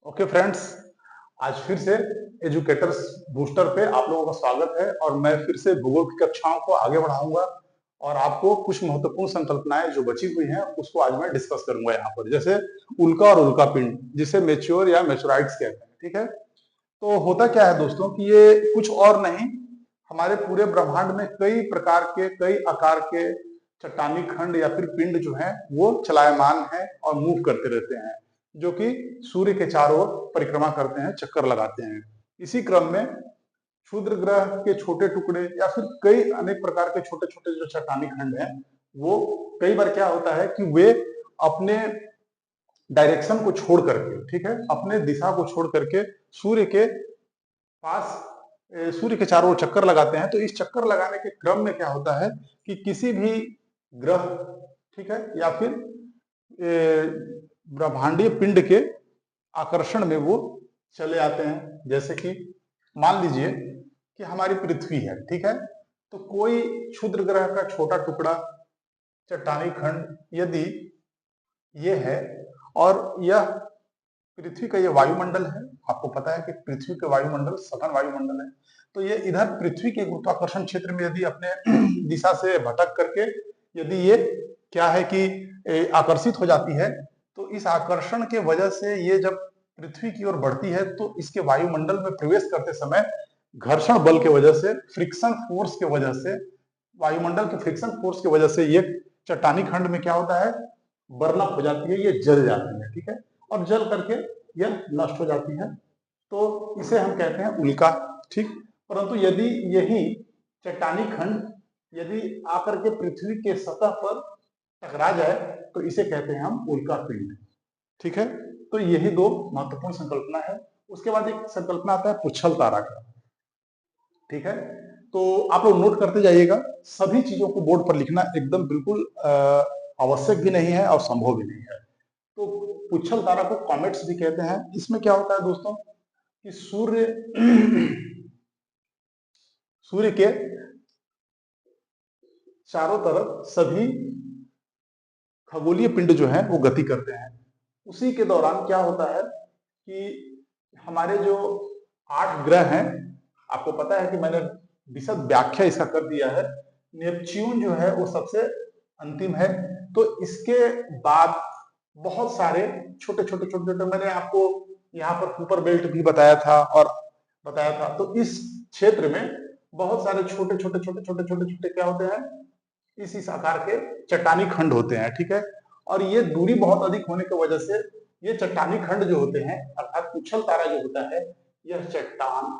Okay friends, आज फिर से एजुकेटर्स बूस्टर पे आप लोगों का स्वागत है और मैं फिर से भूगोल की कक्षाओं को आगे बढ़ाऊंगा और आपको कुछ महत्वपूर्ण संकल्पनाएं जो बची हुई हैं उसको आज मैं डिस्कस करूंगा यहाँ पर। जैसे उल्का और उल्का पिंड, जिसे मेच्योर या मेचोराइट्स कहते हैं। ठीक है, तो होता क्या है दोस्तों कि ये कुछ और नहीं, हमारे पूरे ब्रह्मांड में कई प्रकार के, कई आकार के चट्टानी खंड या फिर पिंड जो है वो चलायमान है और मूव करते रहते हैं, जो कि सूर्य के चारों ओर परिक्रमा करते हैं, चक्कर लगाते हैं। इसी क्रम में क्षुद्र ग्रह के छोटे टुकड़े या फिर कई अनेक प्रकार के छोटे छोटे जो चट्टानी खंड हैं, वो कई बार क्या होता है कि वे अपने डायरेक्शन को छोड़ करके, ठीक है, अपने दिशा को छोड़ करके सूर्य के पास, सूर्य के चारों ओर चक्कर लगाते हैं। तो इस चक्कर लगाने के क्रम में क्या होता है कि किसी भी ग्रह, ठीक है, या फिर ब्रह्मांडीय पिंड के आकर्षण में वो चले आते हैं। जैसे कि मान लीजिए कि हमारी पृथ्वी है, ठीक है, तो कोई क्षुद्र ग्रह का छोटा टुकड़ा चट्टानी खंड यदि ये है और यह पृथ्वी का ये वायुमंडल है, आपको पता है कि पृथ्वी का वायुमंडल सघन वायुमंडल है, तो ये इधर पृथ्वी के गुरुत्वाकर्षण क्षेत्र में यदि अपने दिशा से भटक करके यदि ये क्या है कि आकर्षित हो जाती है, तो इस आकर्षण के वजह से ये जब पृथ्वी की ओर बढ़ती है तो इसके वायुमंडल में प्रवेश करते समय घर्षण बल के वजह से, फ्रिक्शन फोर्स के वजह से, वायुमंडल के फ्रिक्शन फोर्स की वजह से ये चट्टानी खंड में क्या होता है, बर्नअप हो जाती है, ये जल जाती है। ठीक है, और जल करके यह नष्ट हो जाती है, तो इसे हम कहते हैं उल्का। ठीक, परंतु यदि यही चट्टानी खंड यदि आकर के पृथ्वी के सतह पर टकरा जाए तो इसे कहते हैं हम उल्का पिंड। ठीक है, तो यही दो महत्वपूर्ण संकल्पना है। उसके बाद एक संकल्पना आता है पुच्छल तारा का। ठीक है, तो आप लोग नोट करते जाइएगा, सभी चीजों को बोर्ड पर लिखना एकदम बिल्कुल आवश्यक भी नहीं है और संभव भी नहीं है। तो पुच्छल तारा को कॉमेट्स भी कहते हैं। इसमें क्या होता है दोस्तों कि सूर्य सूर्य के चारों तरफ सभी खगोलीय पिंड जो है वो गति करते हैं। उसी के दौरान क्या होता है कि हमारे जो 8 ग्रह हैं, आपको पता है कि मैंने विशद व्याख्या इसका कर दिया है। नेपच्यून जो है वो सबसे अंतिम है, तो इसके बाद बहुत सारे छोटे छोटे छोटे छोटे, मैंने आपको यहाँ पर कुपर बेल्ट भी बताया था और बताया था, तो इस क्षेत्र में बहुत सारे छोटे छोटे छोटे छोटे छोटे छोटे क्या होते हैं, इस आकार के चट्टानी खंड होते हैं। ठीक है, और ये दूरी बहुत अधिक होने की वजह से ये चट्टानी खंड जो होते हैं, अर्थात पुच्छल तारा जो होता है, यह चट्टान,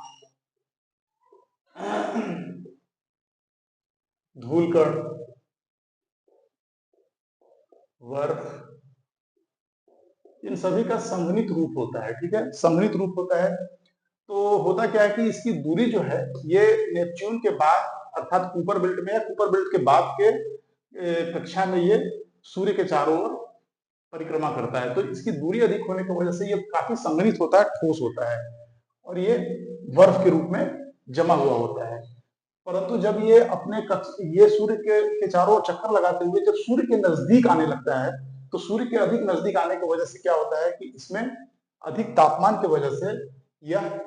धूलकण, बर्फ, इन सभी का संघनित रूप होता है। ठीक है, संघनित रूप होता है। तो होता क्या है कि इसकी दूरी जो है ये नेपच्यून के बाद, अर्थात कुपर बेल्ट में या कुपर बेल्ट के बाद के कक्षा में ये सूर्य के चारों ओर परिक्रमा करता है, तो इसकी दूरी अधिक होने की वजह से ये काफी संघनित होता है, ठोस होता है और ये बर्फ के रूप में जमा हुआ होता है। परंतु जब ये अपने ये सूर्य के चारों ओर चक्कर लगाते हुए जब सूर्य के नजदीक आने लगता है, तो सूर्य के अधिक नजदीक आने की वजह से क्या होता है कि इसमें अधिक तापमान की वजह से यह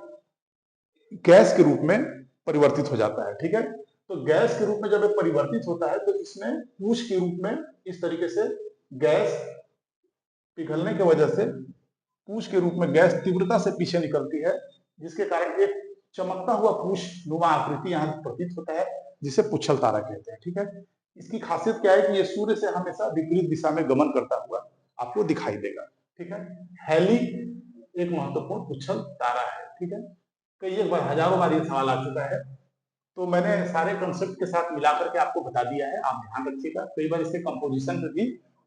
गैस के रूप में परिवर्तित हो जाता है। ठीक है, तो गैस के रूप में जब ये परिवर्तित होता है तो इसमें पूछ के रूप में इस तरीके से गैस पिघलने की वजह से पूछ के रूप में गैस तीव्रता से पीछे निकलती है, जिसके कारण एक चमकता हुआ पूछ नुमा आकृति यहाँ प्रतीत होता है, जिसे पुच्छल तारा कहते हैं। ठीक है, इसकी खासियत क्या है कि ये सूर्य से हमेशा विपरीत दिशा में गमन करता हुआ आपको दिखाई देगा। ठीक है, हैली एक महत्वपूर्ण पुच्छल तारा है। ठीक है, कई एक बार, हजारों बार ये सवाल आ चुका है, तो मैंने सारे कंसेप्ट के साथ मिलाकर के आपको बता दिया है, आप ध्यान रखिएगा। कई बार इसके कंपोजिशन पे भी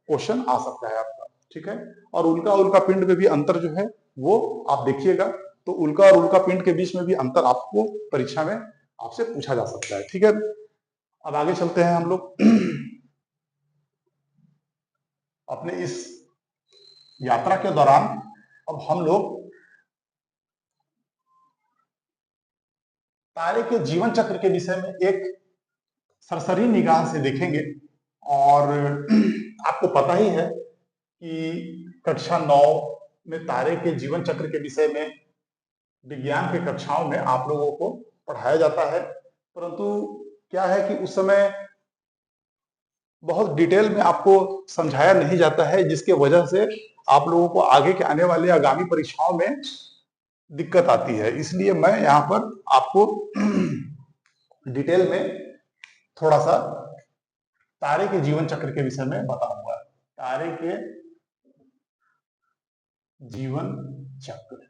क्वेश्चन आ सकता है आपका। ठीक है, और उल्का उल्का पिंड में भी अंतर जो है वो आप देखिएगा, तो उल्का और उल्का पिंड के बीच में भी अंतर आपको परीक्षा में आपसे पूछा जा सकता है। ठीक है, अब आगे चलते हैं हम लोग अपने इस यात्रा के दौरान। अब हम लोग तारे के जीवन चक्र के विषय में एक सरसरी निगाह से देखेंगे। और आपको पता ही है कि कक्षा 9 में तारे के जीवन चक्र के विषय में विज्ञान के कक्षाओं में आप लोगों को पढ़ाया जाता है, परंतु क्या है कि उस समय बहुत डिटेल में आपको समझाया नहीं जाता है, जिसके वजह से आप लोगों को आगे के आने वाले आगामी परीक्षाओं में दिक्कत आती है। इसलिए मैं यहाँ पर आपको डिटेल में थोड़ा सा तारे के जीवन चक्र के विषय में बताऊंगा। तारे के जीवन चक्र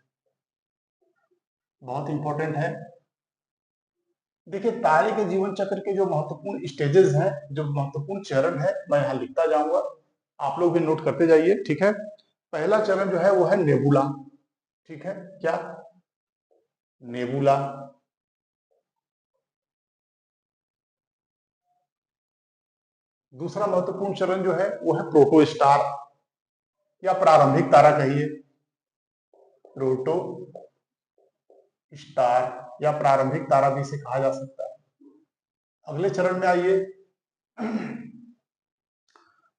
बहुत इंपॉर्टेंट है। देखिए, तारे के जीवन चक्र के जो महत्वपूर्ण स्टेजेस हैं, जो महत्वपूर्ण चरण है, मैं यहां लिखता जाऊंगा, आप लोग भी नोट करते जाइए, ठीक है। पहला चरण जो है वो है नेबुला, ठीक है। क्या? नेबुला। दूसरा महत्वपूर्ण चरण जो है वो है प्रोटो स्टार या प्रारंभिक तारा कहिए, प्रोटो स्टार या प्रारंभिक तारा भी इसे कहा जा सकता है। अगले चरण में आइए,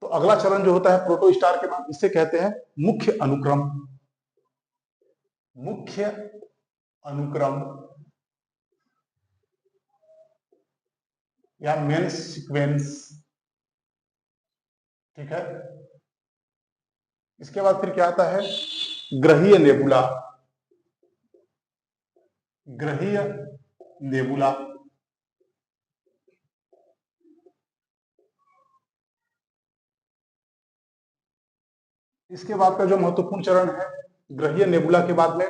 तो अगला चरण जो होता है प्रोटो स्टार के बाद, इसे कहते हैं मुख्य अनुक्रम। मुख्य अनुक्रम या मेन सीक्वेंस, ठीक है। इसके बाद फिर क्या आता है? ग्रहीय नेबुला। ग्रहीय नेबुला। इसके बाद का जो महत्वपूर्ण चरण है ग्रहीय नेबुला के बाद में,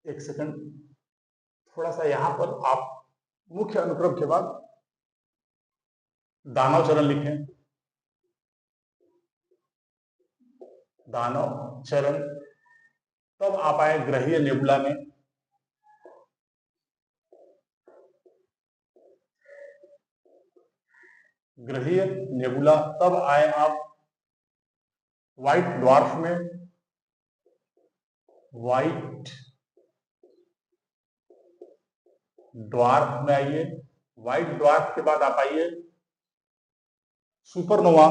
एक सेकंड, थोड़ा सा यहां पर आप मुख्य अनुक्रम के बाद दानव चरण लिखें। दानव चरण, तब आप आए ग्रहीय नेबुला में। ग्रहीय नेबुला, तब आए आप व्हाइट ड्वार्फ में। व्हाइट ड्वार्फ में आइए। व्हाइट ड्वार्फ के बाद आप आइए सुपरनोवा।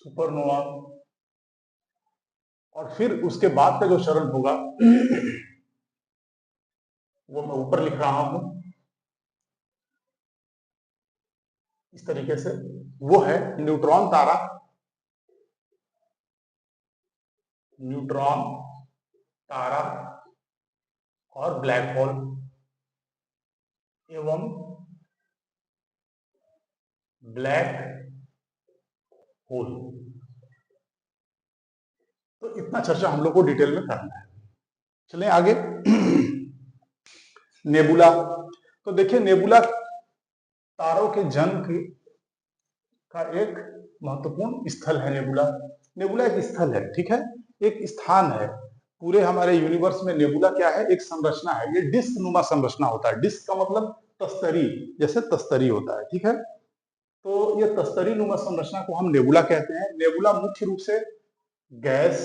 सुपरनोवा, और फिर उसके बाद का जो चरण होगा वो मैं ऊपर लिख रहा हूं इस तरीके से, वो है न्यूट्रॉन तारा। न्यूट्रॉन तारा और ब्लैक होल एवं ब्लैक होल। तो इतना चर्चा हम लोग को डिटेल में करना है। चलें आगे। नेबुला, तो देखिए नेबुला तारों के जन्म का एक महत्वपूर्ण स्थल है। नेबुला, नेबुला एक स्थल है, ठीक है, एक स्थान है पूरे हमारे यूनिवर्स में। नेबुला क्या है? एक संरचना है। ये डिस्क नुमा संरचना होता है। डिस्क का मतलब तस्तरी, जैसे तस्तरी होता है, ठीक है। तो ये तस्तरी नुमा संरचना को हम नेबुला कहते हैं। नेबुला मुख्य रूप से गैस,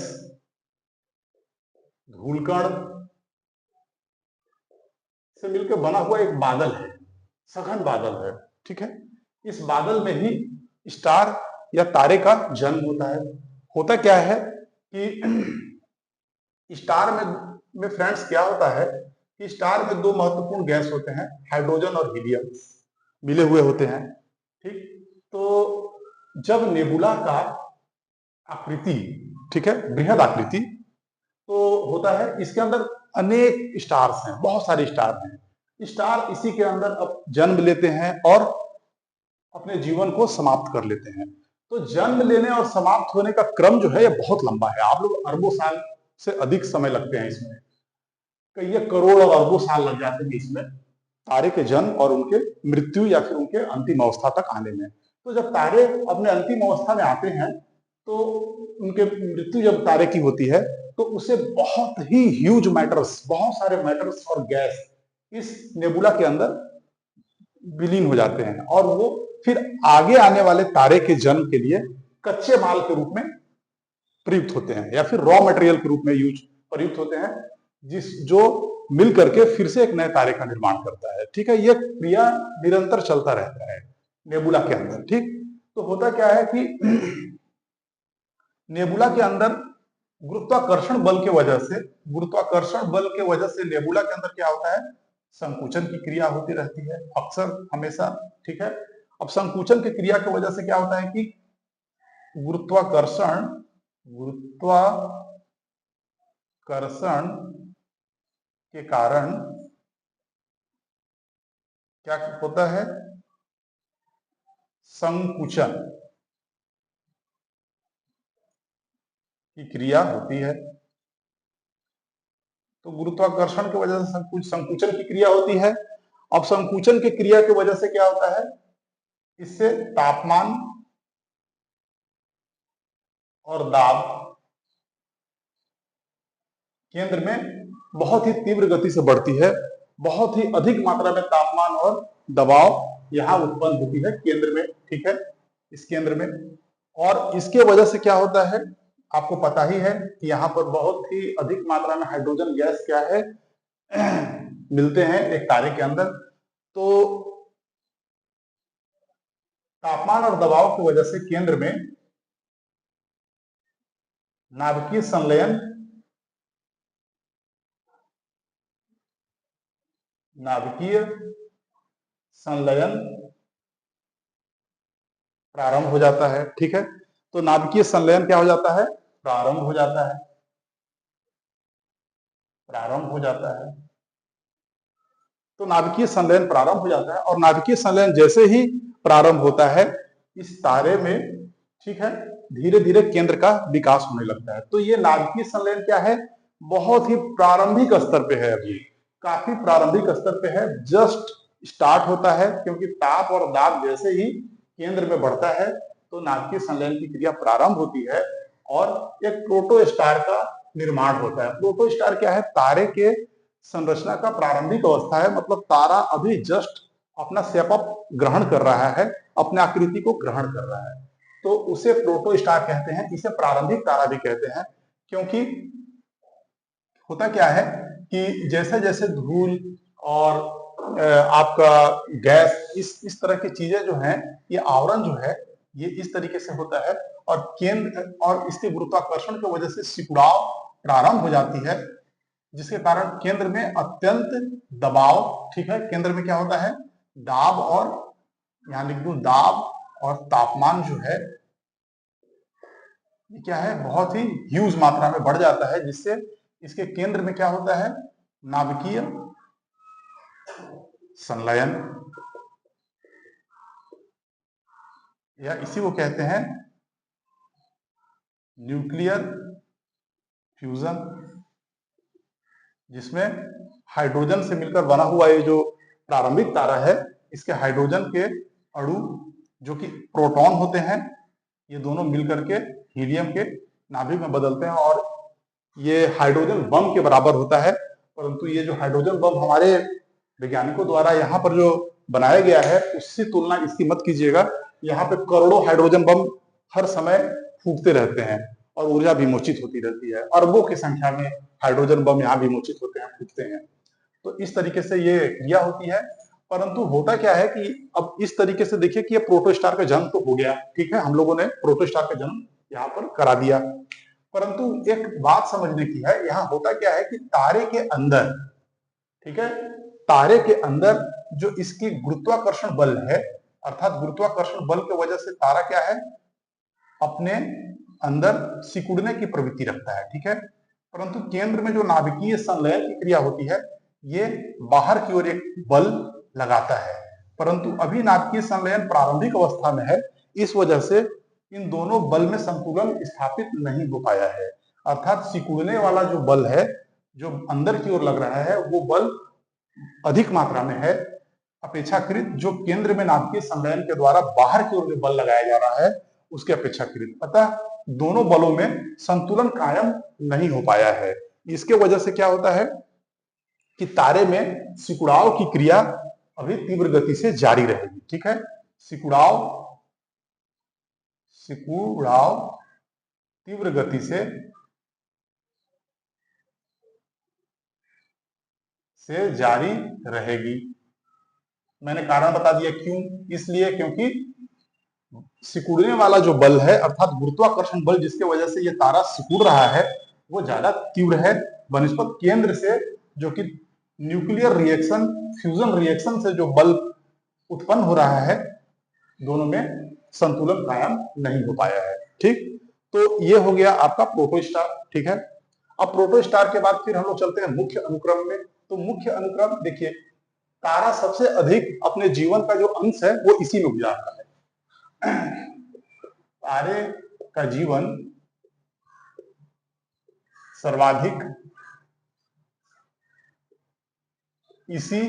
धूलकण से मिलकर बना हुआ एक बादल है, सघन बादल है, ठीक है। इस बादल में ही स्टार या तारे का जन्म होता है। होता क्या है कि स्टार में फ्रेंड्स क्या होता है कि स्टार में दो महत्वपूर्ण गैस होते हैं, हाइड्रोजन और हीलियम मिले हुए होते हैं, ठीक। तो जब नेबुला का आकृति, ठीक है, बृहद आकृति, तो होता है इसके अंदर अनेक स्टार्स हैं, बहुत सारे स्टार हैं। स्टार इसी के अंदर अब जन्म लेते हैं और अपने जीवन को समाप्त कर लेते हैं। तो जन्म लेने और समाप्त होने का क्रम जो है ये बहुत लंबा है। आप लोग अरबों साल से अधिक समय लगते हैं इसमें, कई करोड़ और अरबों साल लग जाते हैं इसमें तारे के जन्म और उनके मृत्यु या फिर उनके अंतिम अवस्था तक आने में। तो जब तारे अपने अंतिम अवस्था में आते हैं, तो उनके मृत्यु जब तारे की होती है, तो उसे बहुत ही ह्यूज मैटर्स, बहुत सारे मैटर्स और गैस इस नेबुला के अंदर विलीन हो जाते हैं, और वो फिर आगे आने वाले तारे के जन्म के लिए कच्चे माल के रूप में प्रयुक्त होते हैं, या फिर रॉ मटेरियल के रूप में प्रयुक्त होते हैं, जो मिल करके फिर से एक नए तारे का निर्माण करता है। ठीक है, यह क्रिया निरंतर चलता रहता है नेबुला के अंदर। ठीक, तो होता क्या है कि नेबुला के अंदर गुरुत्वाकर्षण बल के वजह से नेबुला के अंदर क्या होता है, संकुचन की क्रिया होती रहती है अक्सर हमेशा। ठीक है, अब संकुचन की क्रिया की वजह से क्या होता है कि गुरुत्वाकर्षण के कारण क्या होता है, संकुचन की क्रिया होती है। तो गुरुत्वाकर्षण की वजह से संकुचन की क्रिया होती है। अब संकुचन की क्रिया की वजह से क्या होता है, इससे तापमान और दाब केंद्र में बहुत ही तीव्र गति से बढ़ती है। बहुत ही अधिक मात्रा में तापमान और दबाव यहां उत्पन्न होती है केंद्र में। ठीक है, इस केंद्र में। और इसके वजह से क्या होता है, आपको पता ही है कि यहाँ पर बहुत ही अधिक मात्रा में हाइड्रोजन गैस क्या है मिलते हैं एक तारे के अंदर। तो तापमान और दबाव की वजह से केंद्र में नाभिकीय संलयन प्रारंभ हो जाता है। ठीक है, तो नाभिकीय संलयन क्या हो जाता है, प्रारंभ हो जाता है। तो नाभिकीय संलयन प्रारंभ हो जाता है, और नाभिकीय संलयन जैसे ही प्रारंभ होता है इस तारे में, ठीक है, धीरे धीरे केंद्र का विकास होने लगता है। तो ये नाभिकीय संलयन क्या है, बहुत ही प्रारंभिक स्तर पे है, अभी काफी प्रारंभिक स्तर पे है, जस्ट स्टार्ट होता है। क्योंकि ताप और दाब जैसे ही केंद्र में बढ़ता है तो नाभिकीय संलयन की क्रिया प्रारंभ होती है और एक प्रोटोस्टार का निर्माण होता है। प्रोटोस्टार क्या है, तारे के संरचना का प्रारंभिक अवस्था है, मतलब तारा अभी जस्ट अपना शेप अप ग्रहण कर रहा है, अपने आकृति को ग्रहण कर रहा है, तो उसे प्रोटोस्टार कहते हैं। इसे प्रारंभिक तारा भी कहते हैं, क्योंकि होता क्या है कि जैसे जैसे धूल और आपका गैस, इस तरह की चीजें जो हैं, ये आवरण जो है ये इस तरीके से होता है, और केंद्र और इसके गुरुत्वाकर्षण की वजह से सिकुड़ाव प्रारंभ हो जाती है, जिसके कारण केंद्र में अत्यंत दबाव, ठीक है, केंद्र में क्या होता है, दाब, और यहां लिख दूं दाब और तापमान जो है ये क्या है, बहुत ही ह्यूज मात्रा में बढ़ जाता है, जिससे इसके केंद्र में क्या होता है, नाभिकीय संलयन, या इसी को कहते हैं न्यूक्लियर फ्यूजन, जिसमें हाइड्रोजन से मिलकर बना हुआ ये जो प्रारंभिक तारा है, इसके हाइड्रोजन के अणु जो कि प्रोटॉन होते हैं, ये दोनों मिलकर के हीलियम के नाभिक में बदलते हैं, और ये हाइड्रोजन बम के बराबर होता है। परंतु ये जो हाइड्रोजन बम हमारे वैज्ञानिकों द्वारा यहाँ पर जो बनाया गया है, उससे तुलना इसकी मत कीजिएगा। यहाँ पे करोड़ों हाइड्रोजन बम हर समय फूटते रहते हैं और ऊर्जा विमोचित होती रहती है, अरबों की संख्या में हाइड्रोजन बम यहाँ विमोचित होते हैं, फूटते हैं। तो इस तरीके से ये क्रिया होती है। परंतु होता क्या है कि अब इस तरीके से देखिए कि ये प्रोटोस्टार का जन्म तो हो गया, ठीक है, हम लोगों ने प्रोटोस्टार का जन्म यहाँ पर करा दिया। परंतु एक बात समझने की है, यहाँ होता क्या है कि तारे के अंदर, ठीक है, तारे के अंदर जो इसकी गुरुत्वाकर्षण बल है, अर्थात गुरुत्वाकर्षण बल की वजह से तारा क्या है, अपने अंदर सिकुड़ने की प्रवृत्ति रखता है। ठीक है, परंतु केंद्र में जो नाभिकीय संलयन की क्रिया होती है, ये बाहर की ओर एक बल लगाता है। परंतु अभी नाभिकीय संलयन प्रारंभिक अवस्था में है, इस वजह से इन दोनों बल में संतुलन स्थापित नहीं हो पाया है। अर्थात सिकुड़ने वाला जो बल है, जो अंदर की ओर लग रहा है, वो बल अधिक मात्रा में है अपेक्षाकृत जो केंद्र में नाभिकीय संलयन के द्वारा बाहर की ओर जो बल लगाया जा रहा है उसके अपेक्षाकृत। अतः दोनों बलों में संतुलन कायम नहीं हो पाया है। इसके वजह से क्या होता है कि तारे में सिकुड़ाव की क्रिया अभी तीव्र गति से जारी रहेगी। ठीक है, सिकुड़ाव तीव्र गति से से जारी रहेगी। मैंने कारण बता दिया क्यों, इसलिए क्योंकि सिकुड़ने वाला जो बल है अर्थात गुरुत्वाकर्षण बल जिसके वजह से ये तारा सिकुड़ रहा है वो ज्यादा तीव्र है बनिस्पत केंद्र से, जो कि न्यूक्लियर रिएक्शन फ्यूजन रिएक्शन से जो बल उत्पन्न हो रहा है दोनों में संतुलन कायम नहीं हो पाया है। ठीक, तो ये हो गया आपका प्रोटोस्टार। ठीक है, अब प्रोटोस्टार के बाद फिर हम लोग चलते हैं मुख्य अनुक्रम में। तो मुख्य अनुक्रम देखिए, तारा सबसे अधिक अपने जीवन का जो अंश है वो इसी में गुजारता है। तारे का जीवन सर्वाधिक इसी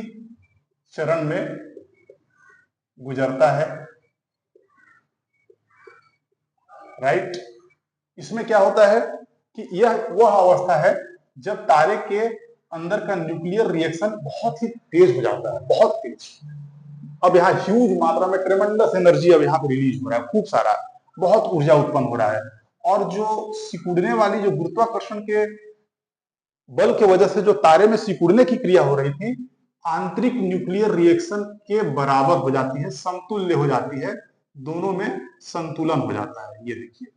चरण में गुजरता है। राइट, इसमें क्या होता है कि यह वह अवस्था है जब तारे के अंदर का न्यूक्लियर रिएक्शन बहुत ही तेज हो जाता है, बहुत तेज। अब यहाँ ह्यूज मात्रा में ट्रेमेंडस एनर्जी अब यहाँ पे रिलीज हो रहा है, खूब सारा बहुत ऊर्जा उत्पन्न हो रहा है। और जो सिकुड़ने वाली जो गुरुत्वाकर्षण के बल के वजह से जो तारे में सिकुड़ने की क्रिया हो रही थी आंतरिक न्यूक्लियर रिएक्शन के बराबर हो जाती है, समतुल्य हो जाती है, दोनों में संतुलन हो जाता है। ये देखिए,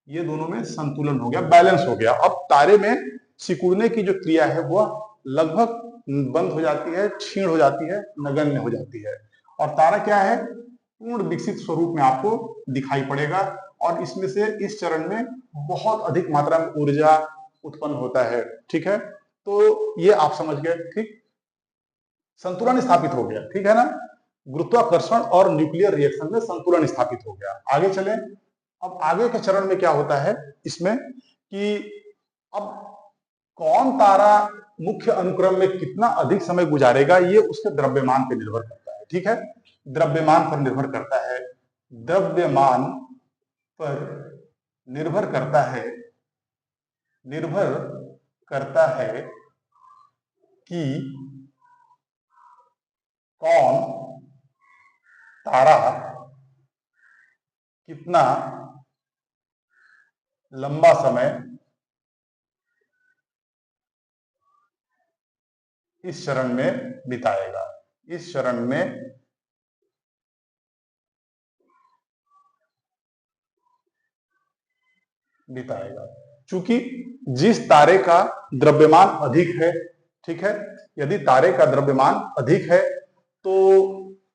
ये दोनों में संतुलन हो गया, बैलेंस हो गया। अब तारे में सिकुड़ने की जो क्रिया है वह लगभग बंद हो जाती है, क्षीण हो जाती है, नगण्य हो जाती है, और तारा क्या है, पूर्ण विकसित स्वरूप में आपको दिखाई पड़ेगा। और इसमें से इस चरण में बहुत अधिक मात्रा में ऊर्जा उत्पन्न होता है। ठीक है, तो ये आप समझ गए। ठीक, संतुलन स्थापित हो गया, ठीक है ना, गुरुत्वाकर्षण और न्यूक्लियर रिएक्शन में संतुलन स्थापित हो गया। आगे चलें, अब आगे के चरण में क्या होता है इसमें कि अब कौन तारा मुख्य अनुक्रम में कितना अधिक समय गुजारेगा ये उसके द्रव्यमान पर निर्भर करता है। ठीक है, द्रव्यमान पर निर्भर करता है, द्रव्यमान पर निर्भर करता है, निर्भर करता है कि कौन तारा कितना लंबा समय इस चरण में बिताएगा, इस चरण में बिताएगा। चूंकि जिस तारे का द्रव्यमान अधिक है, ठीक है, यदि तारे का द्रव्यमान अधिक है तो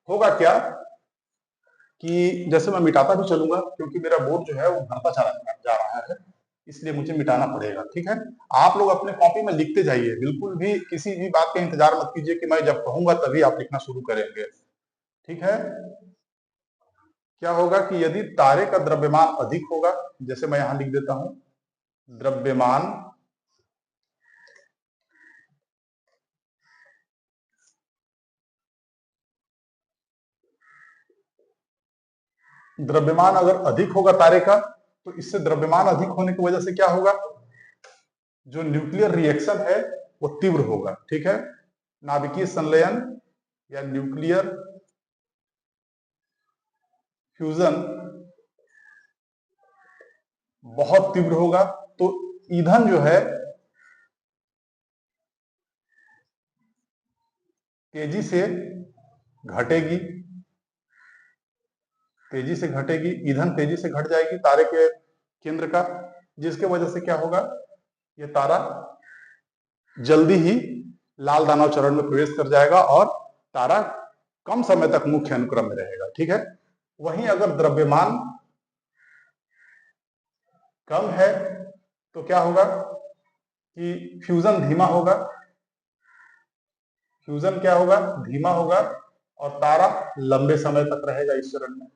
होगा क्या कि जैसे मैं मिटाता भी चलूंगा क्योंकि मेरा बोर्ड जो है वो भरता चला जा रहा है, इसलिए मुझे मिटाना पड़ेगा। ठीक है, आप लोग अपने कॉपी में लिखते जाइए, बिल्कुल भी किसी भी बात का इंतजार मत कीजिए कि मैं जब कहूंगा तभी आप लिखना शुरू करेंगे। ठीक है, क्या होगा कि यदि तारे का द्रव्यमान अधिक होगा, जैसे मैं यहां लिख देता हूं, द्रव्यमान द्रव्यमान अगर अधिक होगा तारे का तो इससे द्रव्यमान अधिक होने की वजह से क्या होगा, जो न्यूक्लियर रिएक्शन है वो तीव्र होगा। ठीक है, नाभिकीय संलयन या न्यूक्लियर फ्यूजन बहुत तीव्र होगा, तो ईंधन जो है तेजी से घटेगी, तेजी से घटेगी, ईंधन तेजी से घट जाएगी तारे के केंद्र का, जिसके वजह से क्या होगा, ये तारा जल्दी ही लाल दानव चरण में प्रवेश कर जाएगा और तारा कम समय तक मुख्य अनुक्रम में रहेगा। ठीक है, वहीं अगर द्रव्यमान कम है तो क्या होगा कि फ्यूजन धीमा होगा, फ्यूजन क्या होगा, धीमा होगा, और तारा लंबे समय तक रहेगा इस चरण में।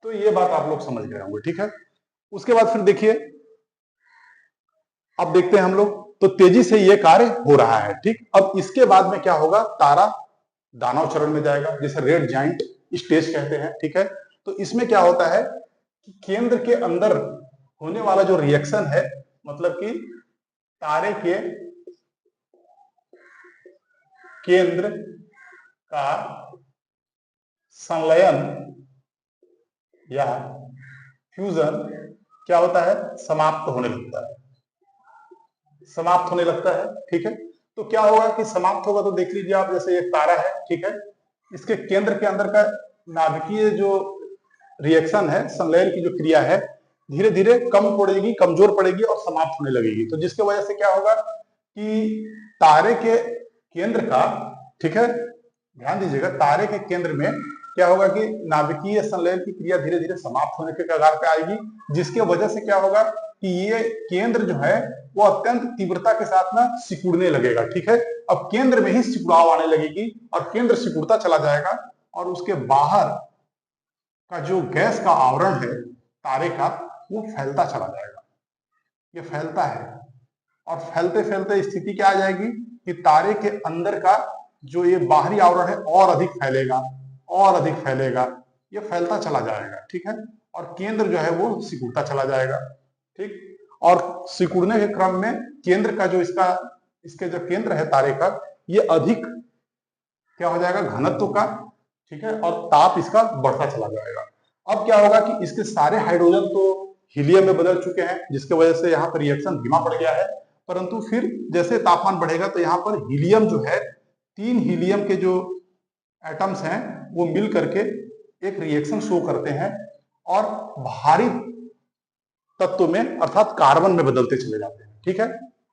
तो ये बात आप लोग समझ गए होंगे। ठीक है, उसके बाद फिर देखिए, अब देखते हैं हम लोग, तो तेजी से ये कार्य हो रहा है। ठीक, अब इसके बाद में क्या होगा, तारा दानव चरण में जाएगा, जिसे रेड जाइंट स्टेज कहते हैं। ठीक है, तो इसमें क्या होता है कि केंद्र के अंदर होने वाला जो रिएक्शन है, मतलब कि तारे के केंद्र का संलयन या फ्यूजन क्या होता है, समाप्त होने लगता है। समाप्त होने लगता है, ठीक है। तो क्या होगा कि समाप्त होगा तो देख लीजिए आप, जैसे एक तारा है, ठीक है, इसके केंद्र के अंदर का नाभिकीय जो रिएक्शन है, संलयन की जो क्रिया है, धीरे धीरे कम पड़ेगी, कमजोर पड़ेगी और समाप्त होने लगेगी। तो जिसके वजह से क्या होगा कि तारे के केंद्र का, ठीक है, ध्यान दीजिएगा, तारे के केंद्र में क्या होगा कि नाभिकीय संलयन की क्रिया धीरे धीरे समाप्त होने के कगार पे आएगी, जिसके वजह से क्या होगा कि ये केंद्र जो है वो अत्यंत तीव्रता के साथ ना सिकुड़ने लगेगा, ठीक है। अब केंद्र में ही सिकुड़ाव आने लगेगी और केंद्र सिकुड़ता चला जाएगा और उसके बाहर का जो गैस का आवरण है तारे का, वो फैलता चला जाएगा। ये फैलता है और फैलते फैलते स्थिति क्या आ जाएगी कि तारे के अंदर का जो ये बाहरी आवरण है और अधिक फैलेगा और अधिक फैलेगा, ये फैलता चला जाएगा, ठीक है। और केंद्र जो है वो सिकुड़ता चला जाएगा, ठीक। और सिकुड़ने के क्रम में केंद्र का जो इसके जो केंद्र है तारे का, ये अधिक क्या हो जाएगा, घनत्व का, ठीक है, और ताप इसका बढ़ता चला जाएगा। अब क्या होगा कि इसके सारे हाइड्रोजन तो हीलियम में बदल चुके हैं, जिसके वजह से यहाँ पर रिएक्शन धीमा पड़ गया है। परंतु फिर जैसे तापमान बढ़ेगा तो यहाँ पर हीलियम जो है, 3 हीलियम के जो एटम्स हैं वो मिल करके एक रिएक्शन शो करते हैं और भारी तत्व में अर्थात कार्बन में बदलते चले जाते हैं, ठीक है।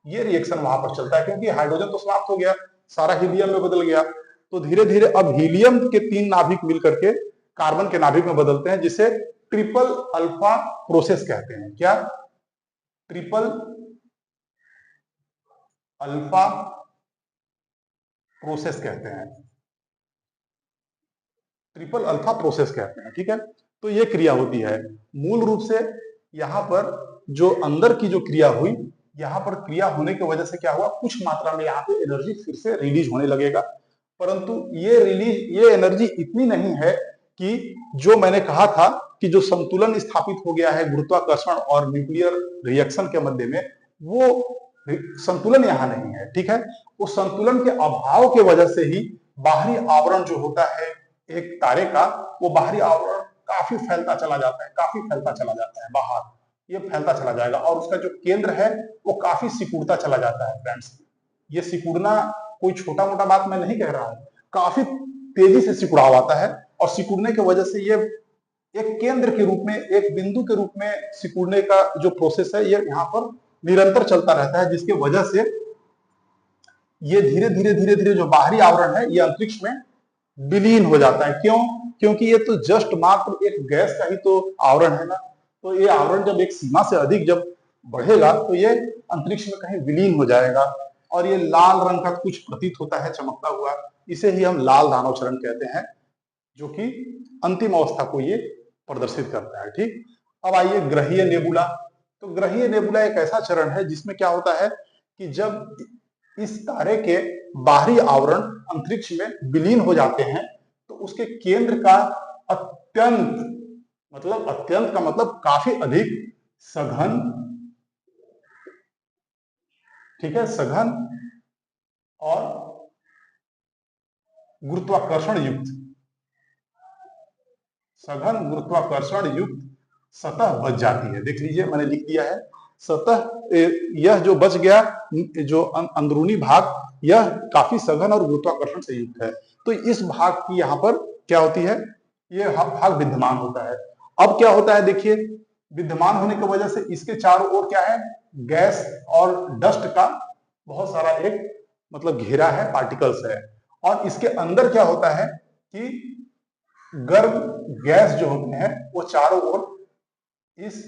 ये रिएक्शन वहां पर चलता है क्योंकि हाइड्रोजन तो समाप्त हो गया, सारा हीलियम में बदल गया। तो धीरे धीरे अब हीलियम के 3 नाभिक मिलकर के कार्बन के नाभिक में बदलते हैं, जिसे ट्रिपल अल्फा प्रोसेस कहते हैं। क्या? ट्रिपल अल्फा प्रोसेस कहते हैं, ट्रिपल अल्फा प्रोसेस कहते हैं, ठीक है। तो ये क्रिया होती है मूल रूप से। यहां पर जो अंदर की जो क्रिया हुई, यहां पर क्रिया होने की वजह से क्या हुआ, कुछ मात्रा में यहाँ पे एनर्जी फिर से रिलीज होने लगेगा, परंतु ये एनर्जी इतनी नहीं है कि जो मैंने कहा था कि जो संतुलन स्थापित हो गया है गुरुत्वाकर्षण और न्यूक्लियर रिएक्शन के मध्य में, वो संतुलन यहाँ नहीं है, ठीक है। उस संतुलन के अभाव के वजह से ही बाहरी आवरण जो होता है एक तारे का, वो बाहरी आवरण काफी फैलता चला जाता है, काफी फैलता चला जाता है बाहर, ये फैलता चला जाएगा और उसका जो केंद्र है वो काफी सिकुड़ता चला जाता है। फ्रेंड्स, ये सिकुड़ना कोई छोटा मोटा बात मैं नहीं कह रहा हूं, काफी तेजी से सिकुड़ाव आता है और सिकुड़ने की वजह से ये एक केंद्र के रूप में, एक बिंदु के रूप में सिकुड़ने का जो प्रोसेस है ये यहाँ पर निरंतर चलता रहता है, जिसकी वजह से ये धीरे धीरे धीरे धीरे जो बाहरी आवरण है ये अंतरिक्ष में विलीन हो जाता है। क्यों? क्योंकि ये तो जस्ट मात्र एक गैस का ही तो आवरण है ना, तो ये आवरण जब एक सीमा से अधिक जब बढ़ेगा तो ये अंतरिक्ष में कहीं विलीन हो जाएगा और ये लाल रंग का कुछ प्रतीत होता है चमकता हुआ, इसे ही हम लाल दानव चरण कहते हैं, जो कि अंतिम अवस्था को ये प्रदर्शित करता है, ठीक। अब आइए ग्रहीय नेबुला। तो ग्रहीय नेबुला एक ऐसा चरण है जिसमें क्या होता है कि जब इस तारे के बाहरी आवरण अंतरिक्ष में विलीन हो जाते हैं तो उसके केंद्र का अत्यंत का मतलब काफी अधिक सघन, ठीक है, सघन और गुरुत्वाकर्षण युक्त, सघन गुरुत्वाकर्षण युक्त सतह बच जाती है। देख लीजिए मैंने लिख दिया है सतह, यह जो बच गया जो अंदरूनी भाग, यह काफी सघन और गुरुत्वाकर्षण से युक्त है। तो इस भाग की यहाँ पर क्या होती है, ये भाग विद्यमान होता है। अब क्या होता है देखिए, विद्यमान होने की वजह से इसके चारों ओर क्या है, गैस और डस्ट का बहुत सारा एक मतलब घेरा है, पार्टिकल्स है, और इसके अंदर क्या होता है कि गर्म गैस जो होते हैं वो चारों ओर इस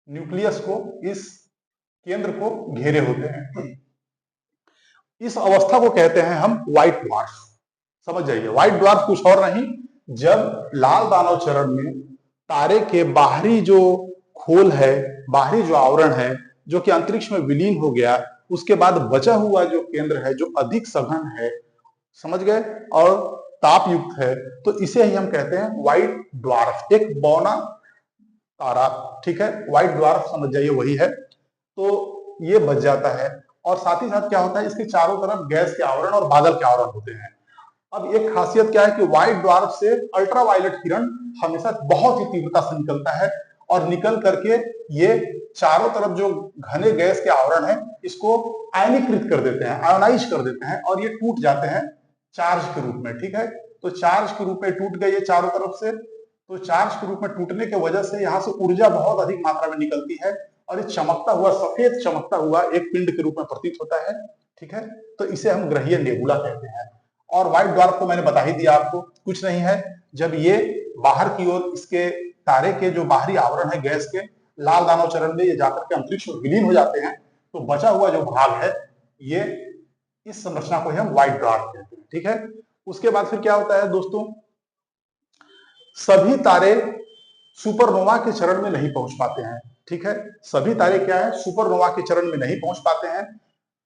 न्यूक्लियस को, इस केंद्र को घेरे होते हैं। इस अवस्था को कहते हैं हम व्हाइट ड्वार्फ। समझ जाइए, व्हाइट ड्वार्फ कुछ और नहीं, जब लाल दानव चरण में तारे के बाहरी जो खोल है, बाहरी जो आवरण है, जो कि अंतरिक्ष में विलीन हो गया, उसके बाद बचा हुआ जो केंद्र है जो अधिक सघन है, समझ गए, और ताप युक्त है, तो इसे ही हम कहते हैं व्हाइट ड्वार्फ, एक बौना तारा, ठीक है। व्हाइट ड्वार्फ समझ जाइए वही है। तो ये बच जाता है और साथ ही साथ क्या होता है, इसके चारों तरफ गैस के आवरण और बादल के आवरण होते हैं। अब एक खासियत क्या है कि व्हाइट ड्वार्फ से अल्ट्रावायलेट किरण हमेशा बहुत ही तीव्रता से निकलता है और निकल करके ये चारों तरफ जो घने गैस के आवरण है इसको आयनीकृत कर देते हैं, आयोनाइज कर देते हैं, और ये टूट जाते हैं चार्ज के रूप में। ठीक है, तो चार्ज के रूप में टूट गए ये चारों तरफ से। तो चार्ज के रूप में टूटने की वजह से यहाँ से ऊर्जा बहुत अधिक मात्रा में निकलती है और ये चमकता हुआ, सफेद चमकता हुआ एक पिंड के रूप में प्रतीत होता है। ठीक है, तो इसे हम ग्रहीय नेबुला कहते हैं। और व्हाइट ड्वार्फ को मैंने बता ही दिया आपको, कुछ नहीं है, जब ये बाहर की ओर इसके तारे के जो बाहरी आवरण है गैस के, लाल दानव चरण में ये जाकर के अंतरिक्ष में विलीन हो जाते हैं, तो बचा हुआ जो भाग है ये, इस संरचना को हम व्हाइट ड्वार्फ कहते हैं। ठीक है, उसके बाद फिर क्या होता है दोस्तों, सभी तारे सुपरनोवा के चरण में नहीं पहुंच पाते हैं। ठीक है, सभी तारे क्या है, सुपरनोवा के चरण में नहीं पहुंच पाते हैं।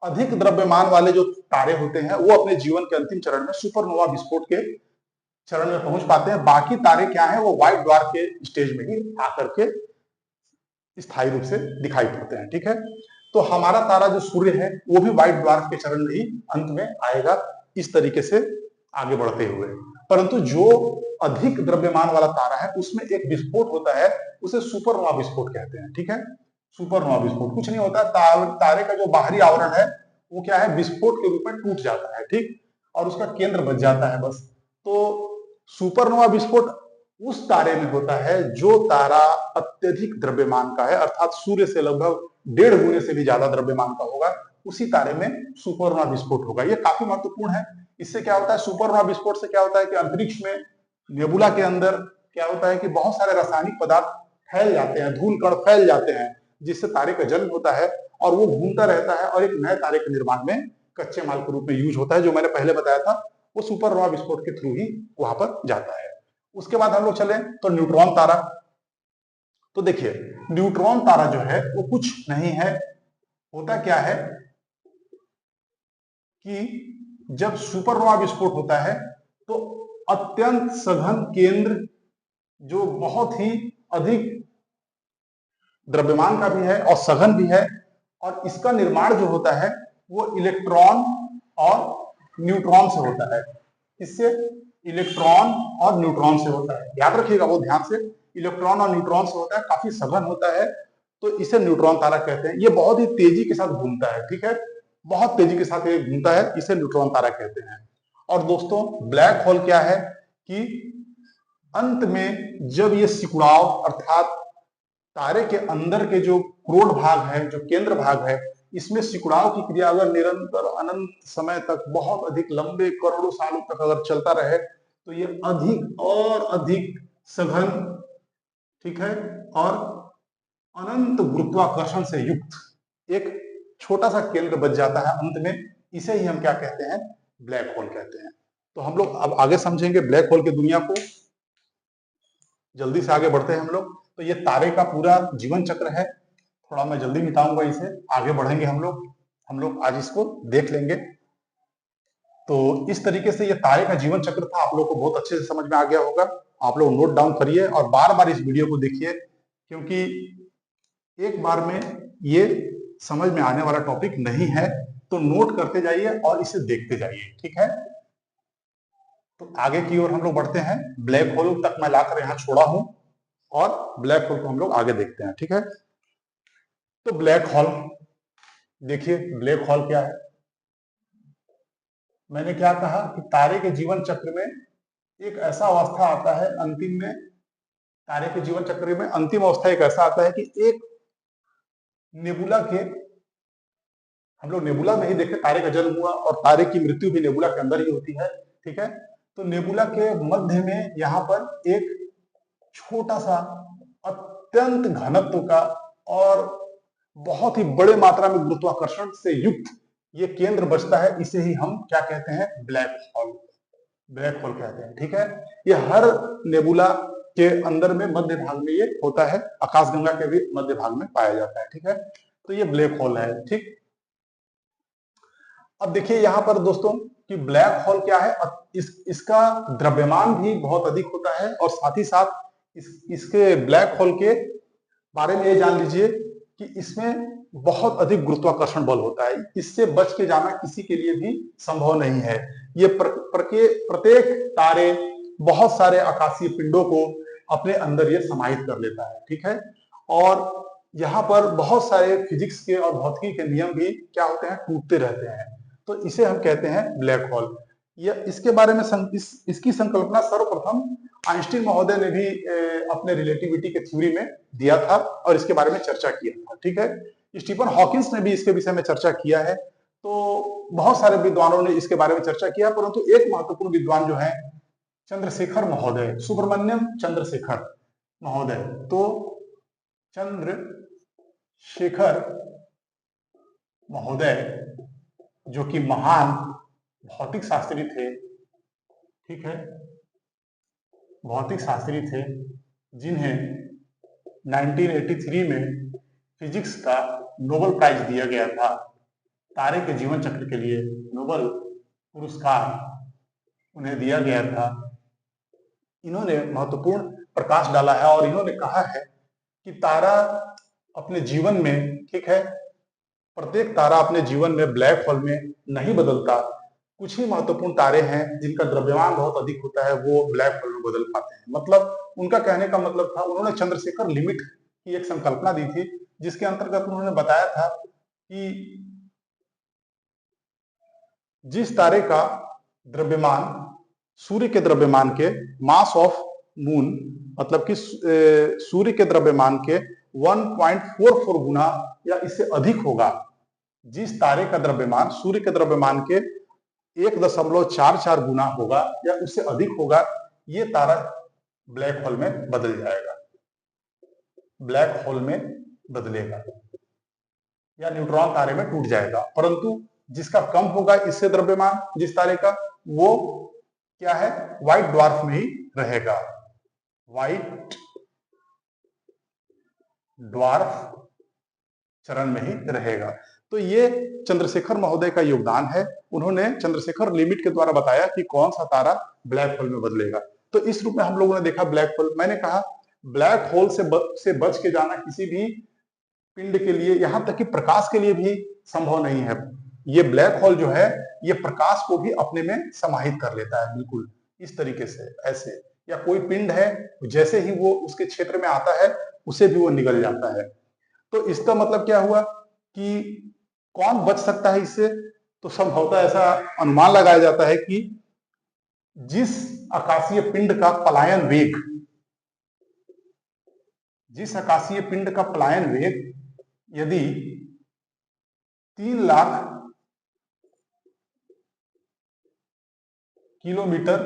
अधिक द्रव्यमान वाले जो तारे होते हैं वो अपने जीवन के अंतिम चरण में सुपरनोवा विस्फोट के चरण में पहुंच पाते हैं। बाकी तारे क्या है, वो व्हाइट ड्वार्फ के स्टेज में ही आकर के स्थायी रूप से दिखाई पड़ते हैं। ठीक है, तो हमारा तारा जो सूर्य है वो भी व्हाइट ड्वार्फ के चरण में ही अंत में आएगा, इस तरीके से आगे बढ़ते हुए। परंतु जो अधिक द्रव्यमान वाला तारा है उसमें एक विस्फोट होता है, उसे सुपरनोवा विस्फोट कहते हैं। ठीक है, सुपरनोवा विस्फोट कुछ नहीं होता, तारे का जो बाहरी आवरण है वो क्या है, विस्फोट के रूप में टूट जाता है। ठीक, और उसका केंद्र बच जाता है बस। तो सुपरनोवा विस्फोट उस तारे में होता है जो तारा अत्यधिक द्रव्यमान का है, अर्थात सूर्य से लगभग 1.5 गुने से भी ज्यादा द्रव्यमान का होगा, उसी तारे में सुपरनोवा विस्फोट होगा। ये काफी महत्वपूर्ण है। इससे क्या होता है, सुपरनोवा विस्फोट से क्या होता है कि अंतरिक्ष में नेबुला के अंदर क्या होता है कि बहुत सारे रासायनिक पदार्थ फैल जाते हैं, धूल कण फैल जाते हैं, जिससे तारे का जन्म होता है और वो घूमता रहता है और एक नए तारे के निर्माण में कच्चे माल के रूप में यूज होता है। जो मैंने पहले बताया था वो सुपरनोवा विस्फोट के थ्रू ही वहां पर जाता है। उसके बाद हम लोग चले तो न्यूट्रॉन तारा। तो देखिए, न्यूट्रॉन तारा जो है वो कुछ नहीं है, होता क्या है कि जब सुपरनोवा विस्फोट होता है तो अत्यंत सघन केंद्र जो बहुत ही अधिक द्रव्यमान का भी है और सघन भी है, और इसका निर्माण जो होता है वो इलेक्ट्रॉन और न्यूट्रॉन से होता है। इससे इलेक्ट्रॉन और न्यूट्रॉन से होता है, याद रखिएगा वो ध्यान से, इलेक्ट्रॉन और न्यूट्रॉन से होता है, काफी सघन होता है, तो इसे न्यूट्रॉन तारा कहते हैं। ये बहुत ही तेजी के साथ घूमता है। ठीक है, बहुत तेजी के साथ ये घूमता है, इसे न्यूट्रॉन तारा कहते हैं। और दोस्तों, ब्लैक होल क्या है कि अंत में जब ये सिकुड़ाव, अर्थात तारे के अंदर के जो क्रोड भाग है, जो केंद्र भाग है, इसमें सिकुड़ाव की क्रिया अगर निरंतर अनंत समय तक, बहुत अधिक लंबे करोड़ों सालों तक अगर चलता रहे तो ये अधिक और अधिक सघन, ठीक है, और अनंत गुरुत्वाकर्षण से युक्त एक छोटा सा केंद्र बच जाता है अंत में। इसे ही हम क्या कहते हैं, ब्लैक होल कहते हैं। तो हम लोग अब आगे समझेंगे ब्लैक होल की दुनिया को, जल्दी से आगे बढ़ते हैं हम लोग। तो ये तारे का पूरा जीवन चक्र है, थोड़ा मैं जल्दी मिटाऊंगा इसे, आगे बढ़ेंगे हम लोग आज इसको देख लेंगे। तो इस तरीके से ये तारे का जीवन चक्र था, आप लोग को बहुत अच्छे से समझ में आ गया होगा। आप लोग नोट डाउन करिए और बार बार इस वीडियो को देखिए, क्योंकि एक बार में ये समझ में आने वाला टॉपिक नहीं है, तो नोट करते जाइए और इसे देखते जाइए। ठीक है, तो आगे की ओर हम लोग बढ़ते हैं। ब्लैक होल तक मैं लाकर यहाँ छोड़ा हूं और ब्लैक होल को हम लोग आगे देखते हैं। ठीक है, तो ब्लैक होल देखिए, ब्लैक होल क्या है। मैंने क्या कहा कि तारे के जीवन चक्र में एक ऐसा अवस्था आता है अंतिम में, तारे के जीवन चक्र में अंतिम अवस्था एक ऐसा आता है कि एक नेबुला के, हम लोग नेबुला में ही देखे तारे का जन्म हुआ और तारे की मृत्यु भी नेबुला के अंदर ही होती है। ठीक है, तो नेबुला के मध्य में यहाँ पर एक छोटा सा अत्यंत घनत्व का और बहुत ही बड़े मात्रा में गुरुत्वाकर्षण से युक्त ये केंद्र बचता है, इसे ही हम क्या कहते हैं, ब्लैक होल, ब्लैक होल कहते हैं। ठीक है, ये हर नेबुला के अंदर में मध्य भाग में ये होता है, आकाशगंगा के भी मध्य भाग में पाया जाता है। ठीक है, तो ये ब्लैक होल है। ठीक, अब देखिए यहां पर दोस्तों कि ब्लैक होल क्या है, इसका द्रव्यमान भी बहुत अधिक होता है और साथ ही साथ इसके ब्लैक होल के बारे में ये जान लीजिए कि इसमें बहुत अधिक गुरुत्वाकर्षण बल होता है, इससे बच के जाना किसी के लिए भी संभव नहीं है। ये प्रत्येक तारे बहुत सारे आकाशीय पिंडों को अपने अंदर ये समाहित कर लेता है, ठीक है। और यहाँ पर बहुत सारे फिजिक्स के और भौतिकी के नियम भी क्या होते हैं, टूटते रहते हैं, तो इसे हम कहते हैं ब्लैक होल। यह इसके बारे में इसकी संकल्पना सर्वप्रथम आइंस्टीन महोदय ने भी अपने रिलेटिविटी के थ्योरी में दिया था और इसके बारे में चर्चा किया था, ठीक है। स्टीफन हॉकिंस ने भी इसके विषय में चर्चा किया है। तो बहुत सारे विद्वानों ने इसके बारे में चर्चा किया, परंतु एक महत्वपूर्ण विद्वान जो है चंद्रशेखर महोदय, सुब्रमण्यम चंद्रशेखर महोदय, तो चंद्रशेखर महोदय जो कि महान भौतिक शास्त्री थे, ठीक है, भौतिक शास्त्री थे, जिन्हें 1983 में फिजिक्स का नोबेल प्राइज दिया गया था। तारे के जीवन चक्र के लिए नोबेल पुरस्कार उन्हें दिया गया था। इन्होंने महत्वपूर्ण प्रकाश डाला है और इन्होंने कहा है कि तारा अपने जीवन में, ठीक है, प्रत्येक तारा अपने जीवन में ब्लैक होल में नहीं बदलता। कुछ ही महत्वपूर्ण तारे हैं जिनका द्रव्यमान बहुत अधिक होता है, वो ब्लैक होल में बदल पाते हैं। मतलब उनका कहने का मतलब था, उन्होंने चंद्रशेखर लिमिट की एक संकल्पना दी थी, जिसके अंतर्गत उन्होंने बताया था कि जिस तारे का द्रव्यमान सूर्य के द्रव्यमान के मास ऑफ मून, मतलब कि सूर्य के द्रव्यमान के 1.44 गुना या इससे अधिक होगा, जिस तारे का द्रव्यमान सूर्य के द्रव्यमान के 1.44 गुना होगा या उससे अधिक होगा, ये तारा ब्लैक होल में बदल जाएगा, ब्लैक होल में बदलेगा या न्यूट्रॉन तारे में टूट जाएगा। परंतु जिसका कम होगा इससे द्रव्यमान, जिस तारे का, वो क्या है, व्हाइट ड्वार्फ में ही रहेगा, व्हाइट ड्वार्फ चरण में ही रहेगा। तो ये चंद्रशेखर महोदय का योगदान है। उन्होंने चंद्रशेखर लिमिट के द्वारा बताया कि कौन सा तारा ब्लैक होल में बदलेगा। तो इस रूप में हम लोगों ने देखा ब्लैक होल। मैंने कहा ब्लैक होल से बच के जाना किसी भी पिंड के लिए, यहां तक कि प्रकाश के लिए भी संभव नहीं है। ये ब्लैक होल जो है, ये प्रकाश को भी अपने में समाहित कर लेता है, बिल्कुल इस तरीके से, ऐसे। या कोई पिंड है, जैसे ही वो उसके क्षेत्र में आता है, उसे भी वो निगल जाता है। तो इसका मतलब क्या हुआ कि कौन बच सकता है इससे? तो संभवतः ऐसा अनुमान लगाया जाता है कि जिस आकाशीय पिंड का पलायन वेग, जिस आकाशीय पिंड का पलायन वेग यदि 3 लाख किलोमीटर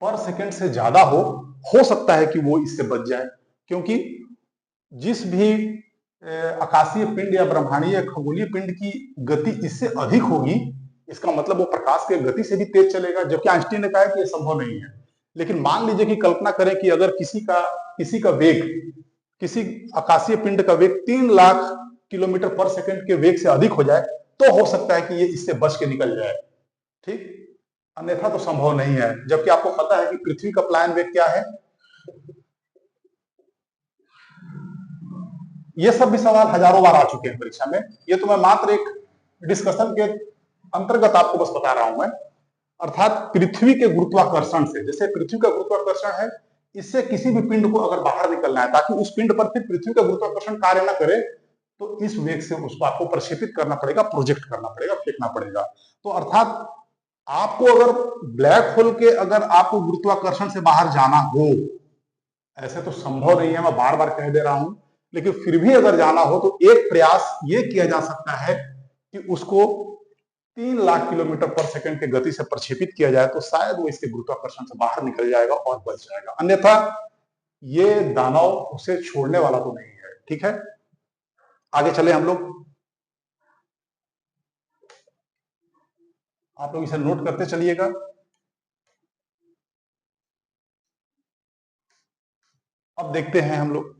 पर सेकंड से ज्यादा हो सकता है कि वो इससे बच जाए। क्योंकि जिस भी आकाशीय पिंड या ब्रह्मांडीय खगोलीय पिंड की गति इससे अधिक होगी, इसका मतलब वो प्रकाश की गति से भी तेज चलेगा, जबकि आइंस्टीन ने कहा कि यह संभव नहीं है। लेकिन मान लीजिए कि कल्पना करें कि अगर किसी का वेग, किसी आकाशीय पिंड का वेग 3 लाख किलोमीटर पर सेकंड के वेग से अधिक हो जाए, तो हो सकता है कि ये इससे बच के निकल जाए, ठीक। अन्यथा तो संभव नहीं है। जबकि आपको पता है कि पृथ्वी का पलायन वेग क्या है। ये सब भी सवाल हजारों बार आ चुके हैं परीक्षा में। ये तो मैं मात्र एक डिस्कशन के अंतर्गत आपको बस बता रहा हूं मैं। अर्थात पृथ्वी के गुरुत्वाकर्षण से, जैसे पृथ्वी का गुरुत्वाकर्षण है, इससे किसी भी पिंड को अगर बाहर निकलना है ताकि उस पिंड पर फिर पृथ्वी का गुरुत्वाकर्षण कार्य न करे, तो इस वेग से उसको आपको प्रक्षेपित करना पड़ेगा, प्रोजेक्ट करना पड़ेगा, फेंकना पड़ेगा। तो अर्थात आपको अगर ब्लैक होल के, अगर आपको गुरुत्वाकर्षण से बाहर जाना हो, ऐसे तो संभव नहीं है, मैं बार बार कह दे रहा हूं, लेकिन फिर भी अगर जाना हो तो एक प्रयास ये किया जा सकता है कि उसको 3 लाख किलोमीटर पर सेकंड के गति से प्रक्षेपित किया जाए, तो शायद वो इसके गुरुत्वाकर्षण से बाहर निकल जाएगा और बच जाएगा। अन्यथा ये दानव उसे छोड़ने वाला तो नहीं है, ठीक है। आगे चले हम लोग, आप लोग इसे नोट करते चलिएगा। अब देखते हैं हम लोग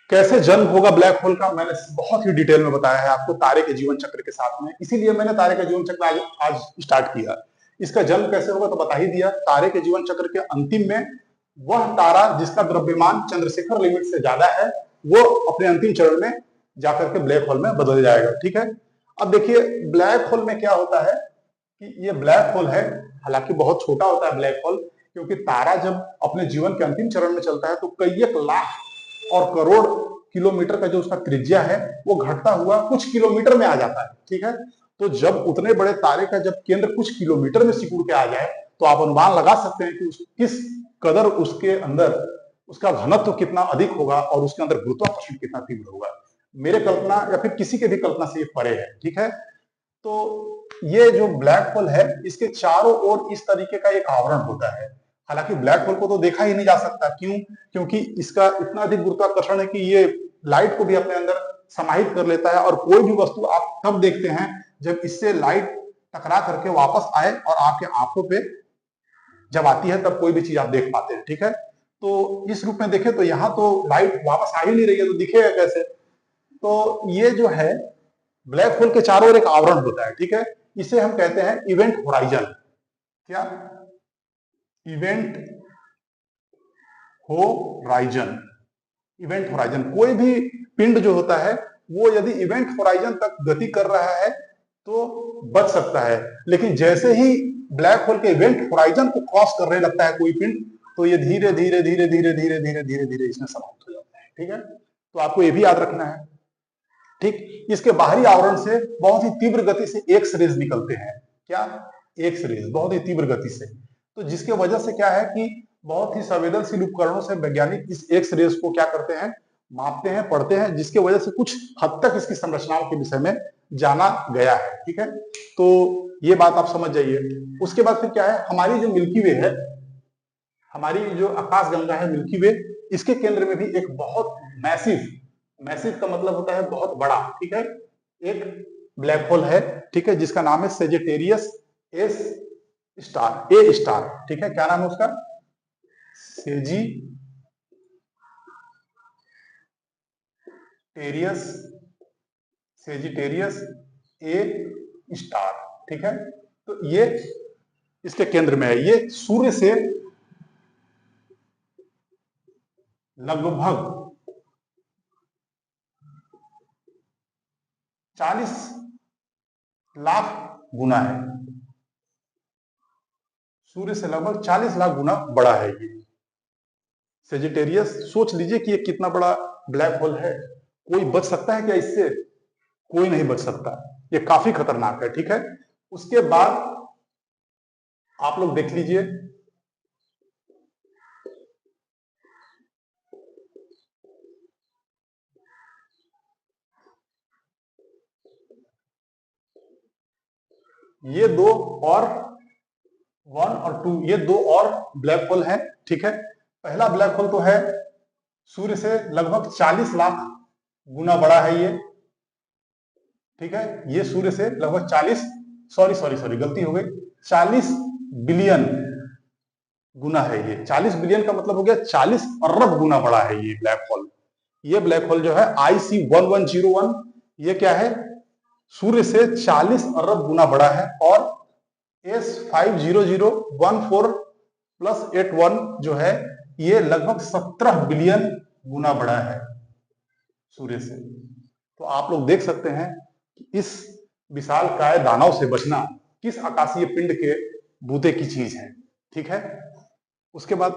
कैसे जन्म होगा ब्लैक होल का। मैंने बहुत ही डिटेल में बताया है आपको तारे के जीवन चक्र के साथ में, इसीलिए मैंने तारे का जीवन चक्र आज स्टार्ट किया। इसका जन्म कैसे होगा तो बता ही दिया। तारे के जीवन चक्र के अंतिम में वह तारा जिसका द्रव्यमान चंद्रशेखर लिमिट से ज्यादा है, वो अपने अंतिम चरण में जाकर के ब्लैक होल में बदल जाएगा, ठीक है। अब देखिए ब्लैक होल में क्या होता है कि ये ब्लैक होल है, हालांकि बहुत छोटा होता है ब्लैक होल, क्योंकि तारा जब अपने जीवन के अंतिम चरण में चलता है तो कई एक लाख और करोड़ किलोमीटर का जो उसका त्रिज्या है वो घटता हुआ कुछ किलोमीटर में आ जाता है। ठीक है, तो जब उतने बड़े तारे का जब केंद्र कुछ किलोमीटर में सिकुड़ के आ जाए तो आप अनुमान लगा सकते हैं कि किस कदर उसके अंदर उसका घनत्व कितना अधिक होगा और उसके अंदर गुरुत्वाकर्षण कितना तीव्र होगा। मेरे कल्पना या फिर किसी के भी कल्पना से ये परे है। ठीक है, तो ये जो ब्लैक होल है इसके चारों ओर इस तरीके का एक आवरण होता है। हालांकि ब्लैक होल को तो देखा ही नहीं जा सकता, क्यों? क्योंकि इसका इतना अधिक गुरुत्वाकर्षण है कि ये लाइट को भी अपने अंदर समाहित कर लेता है और कोई भी वस्तु आप तब देखते हैं जब इससे लाइट टकरा करके वापस आए और आपके आंखों पे जब आती है तब कोई भी चीज आप देख पाते हैं। ठीक है, तो इस रूप में देखें तो यहाँ तो लाइट वापस आ ही नहीं रही है, तो दिखेगा कैसे? तो ये जो है ब्लैक होल के चारों ओर एक आवरण होता है। ठीक है, इसे हम कहते हैं इवेंट होराइजन। क्या? Event horizon. इवेंट होराइजन, कोई भी पिंड जो होता है वो यदि इवेंट होराइजन तक गति कर रहा है तो बच सकता है, लेकिन जैसे ही ब्लैक होल के इवेंट होराइजन को क्रॉस करने लगता है कोई पिंड तो ये धीरे धीरे धीरे धीरे धीरे धीरे धीरे धीरे इसमें समाप्त हो जाता है। ठीक है, तो आपको ये भी याद रखना है। ठीक, इसके बाहरी आवरण से बहुत ही तीव्र गति से एक्स रेज निकलते हैं। क्या? एक्स रेज बहुत ही तीव्र गति से, तो जिसके वजह से क्या है कि बहुत ही संवेदनशील उपकरणों से वैज्ञानिक इस एक्स रेज को क्या करते हैं, मापते हैं, पढ़ते हैं, जिसके वजह से कुछ हद तक इसकी संरचनाओं के विषय में जाना गया है। ठीक है, तो ये बात आप समझ जाइए। उसके बाद फिर क्या है, हमारी जो मिल्की वे है, हमारी जो आकाश गंगा है मिल्की वे, इसके केंद्र में भी एक बहुत मैसिव, मैसिव का मतलब होता है बहुत बड़ा, ठीक है, एक ब्लैक होल है। ठीक है, जिसका नाम है सेजिटेरियस एस स्टार, ए स्टार। ठीक है, क्या नाम है उसका? Sagittarius A star. ठीक है, तो ये इसके केंद्र में है। ये सूर्य से लगभग 40 लाख गुना है। सूर्य से लगभग 40 लाख गुना बड़ा है ये सेजिटेरियस। सोच लीजिए कि ये कितना बड़ा ब्लैक होल है। कोई बच सकता है क्या इससे? कोई नहीं बच सकता, ये काफी खतरनाक है। ठीक है, उसके बाद आप लोग देख लीजिए, ये दो और 1 और 2, ये दो और ब्लैक होल हैं। ठीक है, पहला ब्लैक होल तो है सूर्य से लगभग 40 लाख गुना बड़ा है ये। ठीक है, ये सूर्य से लगभग 40, सॉरी गलती हो गई, 40 बिलियन गुना है ये। 40 बिलियन का मतलब हो गया 40 अरब गुना बड़ा है ये ब्लैक होल। ये ब्लैक होल जो है IC1101, ये क्या है? सूर्य से 40 अरब गुना बड़ा है। और S50014 प्लस 81 जो है ये लगभग 17 बिलियन गुना बड़ा है सूर्य से। तो आप लोग देख सकते हैं कि इस विशाल काय दानव से बचना किस आकाशीय पिंड के बूते की चीज है। ठीक है, उसके बाद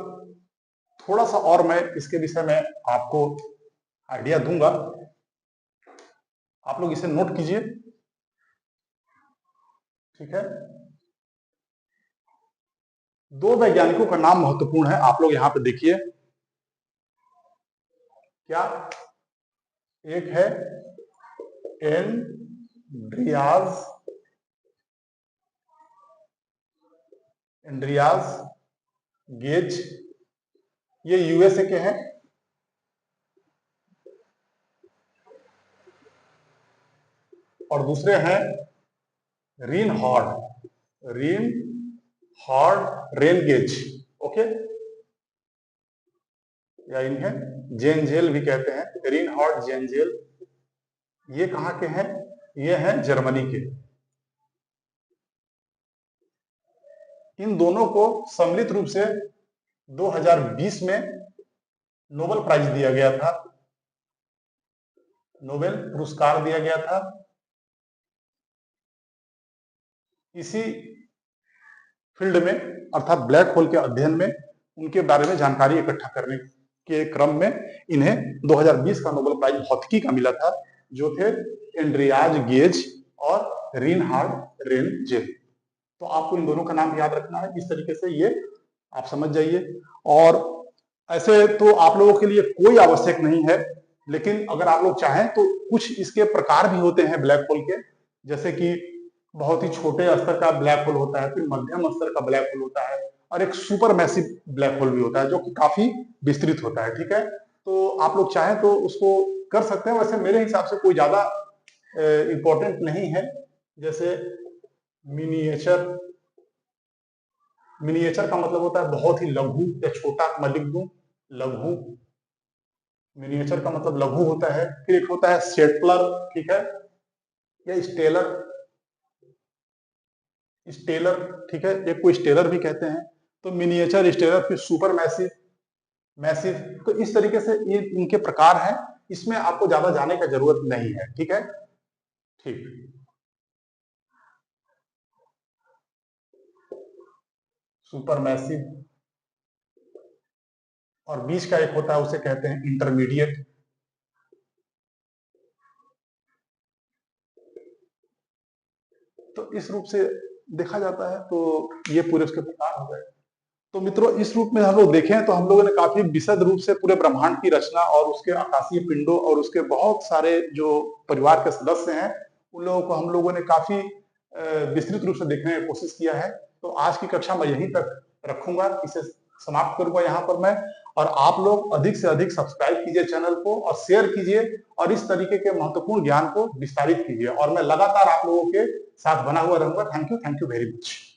थोड़ा सा और मैं इसके विषय में आपको आइडिया दूंगा, आप लोग इसे नोट कीजिए। ठीक है, दो वैज्ञानिकों का नाम महत्वपूर्ण है, आप लोग यहां पे देखिए। क्या? एक है एंड्रियाज गेज, ये यूएसए के हैं। और दूसरे हैं रीनहॉर्ड रेनगेज। ओके, या इन्हें जेनजेल भी कहते हैं, रीनहॉर्ड जेनजेल। ये कहां के हैं? ये हैं जर्मनी के। इन दोनों को सम्मिलित रूप से 2020 में नोबेल प्राइज दिया गया था, नोबेल पुरस्कार दिया गया था। इसी फील्ड में अर्थात ब्लैक होल के अध्ययन में उनके बारे में जानकारी इकट्ठा करने के क्रम में इन्हें 2020 का नोबेल प्राइज भौतिकी का मिला था, जो थे एंड्रियाज गेज और रिनहार्ड रेनजेल। तो आपको इन दोनों का नाम याद रखना है। इस तरीके से ये आप समझ जाइए। और ऐसे तो आप लोगों के लिए कोई आवश्यक नहीं है, लेकिन अगर आप लोग चाहें तो कुछ इसके प्रकार भी होते हैं ब्लैक होल के, जैसे कि बहुत ही छोटे स्तर का ब्लैक होल होता है, फिर मध्यम स्तर का ब्लैक होल होता है, और एक सुपर मैसिव ब्लैक होल भी होता है जो कि काफी विस्तृत होता है। ठीक है, तो आप लोग चाहें तो उसको कर सकते हैं। वैसे मेरे हिसाब से कोई ज्यादा इंपॉर्टेंट नहीं है। जैसे मिनिएचर, मिनिएचर का मतलब होता है बहुत ही लघु या छोटा, मैं लिख दूं लघु। मिनिएचर का मतलब लघु होता है। फिर एक होता है सेटलर, ठीक है, या स्टेलर, स्टेलर, ठीक है, एक को स्टेलर भी कहते हैं। तो मिनिएचर, स्टेलर, फिर सुपर मैसिव, मैसिव। तो इस तरीके से ये इनके प्रकार हैं। इसमें आपको ज्यादा जाने का जरूरत नहीं है। ठीक है, ठीक। सुपर मैसिव, और बीच का एक होता है उसे कहते हैं इंटरमीडिएट। तो इस रूप से देखा जाता है। तो ये पूरे उसके प्रकार हो गए। तो मित्रों, इस रूप में हम लोग देखें तो हम लोगों ने काफी विशद रूप से पूरे ब्रह्मांड की रचना और उसके आकाशीय पिंडों और उसके बहुत सारे जो परिवार के सदस्य हैं उन लोगों को हम लोगों ने काफी विस्तृत रूप से देखने की कोशिश किया है। तो आज की कक्षा मैं यहीं तक रखूंगा, इसे समाप्त करूंगा यहाँ पर मैं। और आप लोग अधिक से अधिक सब्सक्राइब कीजिए चैनल को और शेयर कीजिए, और इस तरीके के महत्वपूर्ण ज्ञान को विस्तारित कीजिए, और मैं लगातार आप लोगों के साथ बना हुआ रहूंगा। Thank you very much.